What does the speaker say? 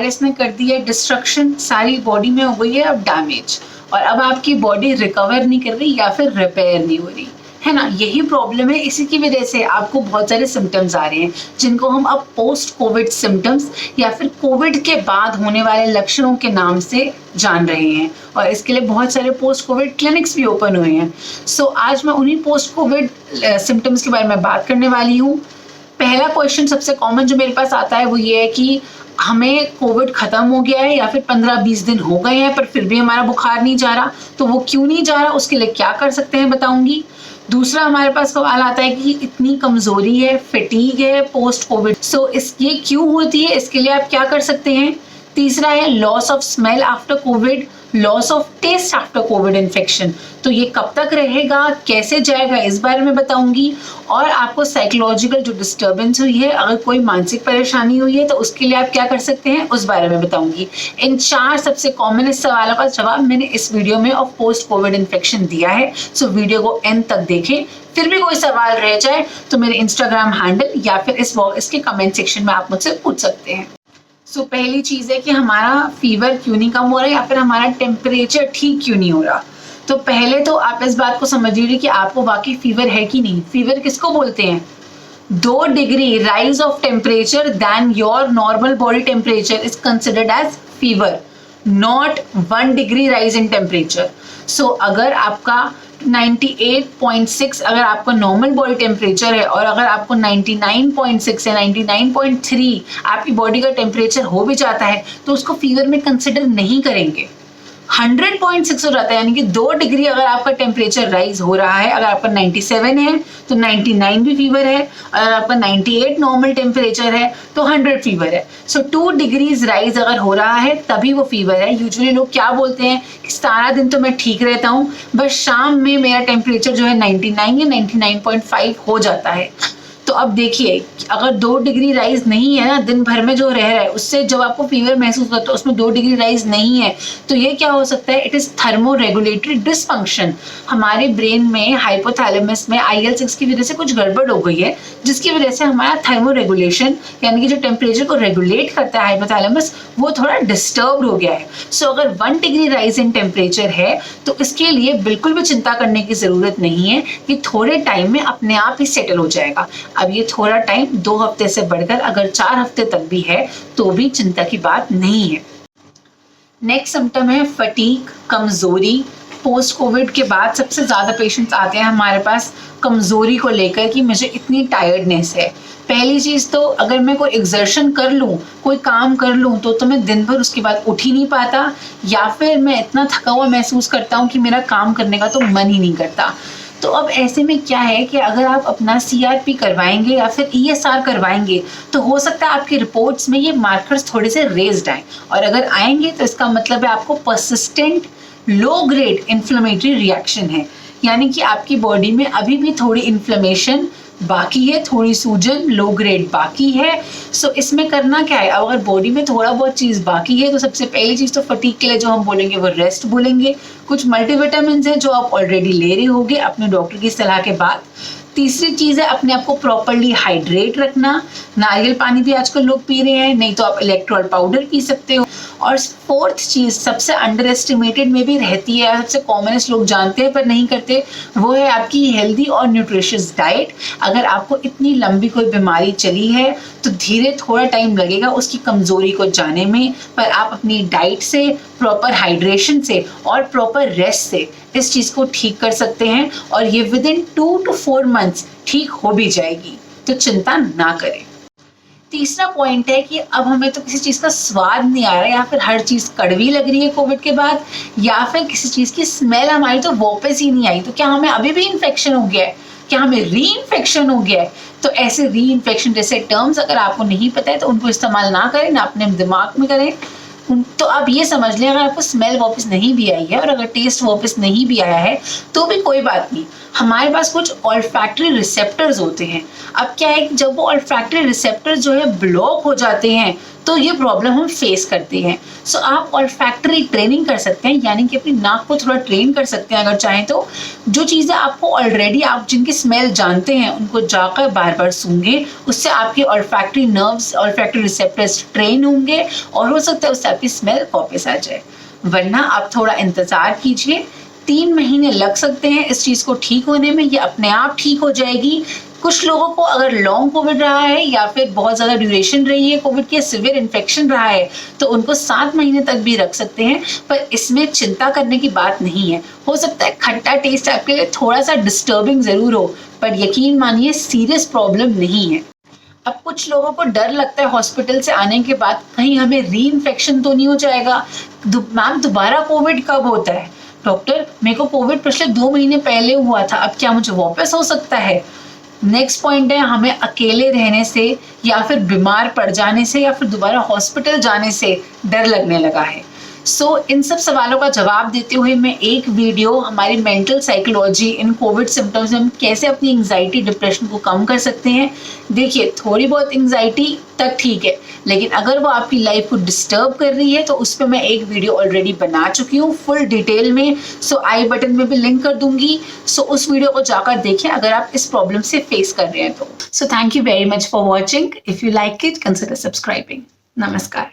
Virus ने कर दी है डिस्ट्रक्शन, सारी बॉडी में हो गई है अब डैमेज, और अब आपकी बॉडी रिकवर नहीं कर रही या फिर रिपेयर नहीं हो रही है ना। यही प्रॉब्लम है, इसी की वजह से आपको बहुत सारे सिम्टम्स आ रहे हैं जिनको हम अब पोस्ट कोविड सिम्टम्स या फिर कोविड के बाद होने वाले लक्षणों के नाम से जान रहे हैं, और इसके लिए बहुत सारे पोस्ट कोविड क्लिनिक्स भी ओपन हुए हैं। सो आज मैं उन्हीं पोस्ट कोविड सिम्टम्स के बारे में बात करने वाली हूँ। पहला क्वेश्चन सबसे कॉमन जो मेरे पास आता है वो ये है कि हमें कोविड खत्म हो गया है या फिर 15-20 दिन हो गए हैं पर फिर भी हमारा बुखार नहीं जा रहा, तो वो क्यों नहीं जा रहा, उसके लिए क्या कर सकते हैं बताऊंगी। दूसरा हमारे पास सवाल आता है कि इतनी कमजोरी है, फटीग है पोस्ट कोविड, सो ये क्यों होती है, इसके लिए आप क्या कर सकते हैं। तीसरा है loss of smell after covid, loss of taste after covid infection, तो ये कब तक रहेगा, कैसे जाएगा, इस बारे में बताऊंगी। और आपको साइकोलॉजिकल जो डिस्टर्बेंस हुई है, अगर कोई मानसिक परेशानी हुई है तो उसके लिए आप क्या कर सकते हैं, उस बारे में बताऊंगी। इन 4 सबसे कॉमन सवालों का जवाब मैंने इस वीडियो में ऑफ पोस्ट कोविड इन्फेक्शन दिया है, सो वीडियो को एंड तक देखें। फिर भी कोई सवाल रह जाए तो मेरे इंस्टाग्राम हैंडल या फिर इसके कमेंट सेक्शन में आप मुझसे पूछ सकते हैं। सो पहली चीज़ है कि हमारा फीवर क्यों नहीं कम हो रहा है या फिर हमारा टेम्परेचर ठीक क्यों नहीं हो रहा। तो पहले तो आप इस बात को समझ लीजिए कि आपको वाकई फीवर है कि नहीं। फीवर किसको बोलते हैं, 2 degree rise of temperature than your normal body temperature is considered as fever, not 1 degree rise in temperature. So अगर आपका 98.6 अगर आपका नॉर्मल बॉडी टेम्परेचर है और अगर आपको 99.6 या 99.3 आपकी बॉडी का टेम्परेचर हो भी जाता है तो उसको फीवर में कंसिडर नहीं करेंगे। 100.6 हो जाता है, यानी कि 2 डिग्री अगर आपका टेम्परेचर राइज हो रहा है, अगर आपका 97 है तो 99 भी फीवर है, अगर आपका 98 नॉर्मल टेम्परेचर है तो 100 फीवर है। सो 2 डिग्रीज राइज अगर हो रहा है तभी वो फीवर है। यूजुअली लोग क्या बोलते हैं कि सारा दिन तो मैं ठीक रहता हूँ, बस शाम में मेरा टेम्परेचर जो है 99 या 99.5 हो जाता है। तो अब देखिए अगर 2 डिग्री राइज नहीं है ना, दिन भर में जो रह रहा है उससे जब आपको फीवर महसूस होता है उसमें 2 डिग्री राइज नहीं है, तो ये क्या हो सकता है, इट इज थर्मोरेगुलेटरी डिसफंक्शन। हमारे ब्रेन में हाइपोथैलेमस में IL-6 की वजह से कुछ गड़बड़ हो गई है, जिसकी वजह से हमारा थर्मोरेगुलेशन यानी कि जो टेम्परेचर को रेगुलेट करता है हाइपोथैलेमस वो थोड़ा डिस्टर्ब हो गया है। सो अगर 1 डिग्री राइज इन टेम्परेचर है तो इसके लिए बिल्कुल भी चिंता करने की जरूरत नहीं है कि थोड़े टाइम में अपने आप ही सेटल हो जाएगा। अब ये थोड़ा टाइम 2 हफ्ते से बढ़कर अगर 4 हफ्ते तक भी है तो भी चिंता की बात नहीं है। नेक्स्ट सिम्टम है फटीग, कमजोरी। पोस्ट कोविड के बाद सबसे ज्यादा पेशेंट्स आते हैं हमारे पास कमजोरी को लेकर कि मुझे इतनी टायर्डनेस है। पहली चीज तो अगर मैं कोई एक्सर्शन कर लूँ, कोई काम कर लूँ तो मैं दिन भर उसके बाद उठ ही नहीं पाता, या फिर मैं इतना थका हुआ महसूस करता हूँ कि मेरा काम करने का तो मन ही नहीं करता। तो अब ऐसे में क्या है कि अगर आप अपना CRP करवाएंगे या फिर ESR करवाएंगे तो हो सकता है आपकी रिपोर्ट्स में ये मार्कर्स थोड़े से रेज्ड आए, और अगर आएंगे तो इसका मतलब है आपको persistent low grade inflammatory reaction है, यानी कि आपकी बॉडी में अभी भी थोड़ी इन्फ्लेमेशन बाकी है, थोड़ी सूजन लो ग्रेड बाकी है। सो इसमें करना क्या है, अगर बॉडी में थोड़ा बहुत चीज़ बाकी है तो सबसे पहली चीज़ तो फटीग के लिए जो हम बोलेंगे वो रेस्ट बोलेंगे। कुछ मल्टीविटामिन हैं जो आप ऑलरेडी ले रहे होंगे अपने डॉक्टर की सलाह के बाद। तीसरी चीज़ है अपने आप को प्रॉपरली हाइड्रेट रखना, नारियल पानी भी आजकल लोग पी रहे हैं, नहीं तो आप इलेक्ट्रोल पाउडर पी सकते हो। और 4th चीज़ सबसे अंडर एस्टिमेटेड में भी रहती है, सबसे कॉमनेस्ट लोग जानते हैं पर नहीं करते, वो है आपकी हेल्दी और न्यूट्रिशियस डाइट। अगर आपको इतनी लंबी कोई बीमारी चली है तो धीरे थोड़ा टाइम लगेगा उसकी कमज़ोरी को जाने में, पर आप अपनी डाइट से, प्रॉपर हाइड्रेशन से और प्रॉपर रेस्ट से इस चीज़ को ठीक कर सकते हैं, और ये विदिन 2 to 4 मंथ्स ठीक हो भी जाएगी, तो चिंता ना करें। तीसरा पॉइंट है कि अब हमें तो किसी चीज़ का स्वाद नहीं आ रहा, या फिर हर चीज़ कड़वी लग रही है कोविड के बाद, या फिर किसी चीज़ की स्मेल हमारी तो वापस ही नहीं आई। तो क्या हमें अभी भी इन्फेक्शन हो गया है, क्या हमें री इन्फेक्शन हो गया है? तो ऐसे री इन्फेक्शन जैसे टर्म्स अगर आपको नहीं पता है तो उनको इस्तेमाल ना करें, ना अपने दिमाग में करें। तो आप ये समझ लें अगर आपको स्मेल वापस नहीं भी आई है और अगर टेस्ट वापस नहीं भी आया है तो भी कोई बात नहीं, हमारे पास कुछ ऑल्फैक्टरी रिसेप्टर्स होते हैं। अब क्या है कि जब वो ऑल्फैक्टरी रिसेप्टर्स जो है ब्लॉक हो जाते हैं तो ये प्रॉब्लम हम फेस करते हैं। सो आप ऑल्फैक्टरी ट्रेनिंग कर सकते हैं, यानी कि अपनी नाक को थोड़ा ट्रेन कर सकते हैं अगर चाहें तो। जो चीज़ें आपको ऑलरेडी आप जिनकी स्मेल जानते हैं उनको जाकर बार बार सूंघे, उससे आपके olfactory nerves, olfactory receptors train होंगे और हो सकता है उससे आपकी स्मेल वापस आ जाए। वरना आप थोड़ा इंतज़ार कीजिए, 3 महीने लग सकते हैं इस चीज़ को ठीक होने में, ये अपने आप ठीक हो जाएगी। कुछ लोगों को अगर लॉन्ग कोविड रहा है या फिर बहुत ज़्यादा ड्यूरेशन रही है कोविड की, सिवियर इन्फेक्शन रहा है, तो उनको 7 महीने तक भी रख सकते हैं, पर इसमें चिंता करने की बात नहीं है। हो सकता है खट्टा टेस्ट आपके लिए थोड़ा सा डिस्टर्बिंग ज़रूर हो, पर यकीन मानिए सीरियस प्रॉब्लम नहीं है। अब कुछ लोगों को डर लगता है हॉस्पिटल से आने के बाद कहीं हमें री इन्फेक्शन तो नहीं हो जाएगा। मैम दोबारा कोविड कब होता है? डॉक्टर मेरे को कोविड पिछले 2 महीने पहले हुआ था, अब क्या मुझे वापस हो सकता है? नेक्स्ट पॉइंट है, हमें अकेले रहने से या फिर बीमार पड़ जाने से या फिर दोबारा हॉस्पिटल जाने से डर लगने लगा है। इन सब सवालों का जवाब देते हुए मैं एक वीडियो हमारी mental psychology in Covid symptoms में हम कैसे अपनी एंग्जाइटी डिप्रेशन को कम कर सकते हैं। देखिए थोड़ी बहुत एंग्जाइटी तक ठीक है, लेकिन अगर वो आपकी लाइफ को डिस्टर्ब कर रही है तो उस पर मैं एक वीडियो ऑलरेडी बना चुकी हूँ फुल डिटेल में। आई बटन में भी लिंक कर दूंगी। उस वीडियो को जाकर देखें अगर आप इस प्रॉब्लम से फेस कर रहे हैं तो। Thank you very much for watching. If you like it consider subscribing. नमस्कार।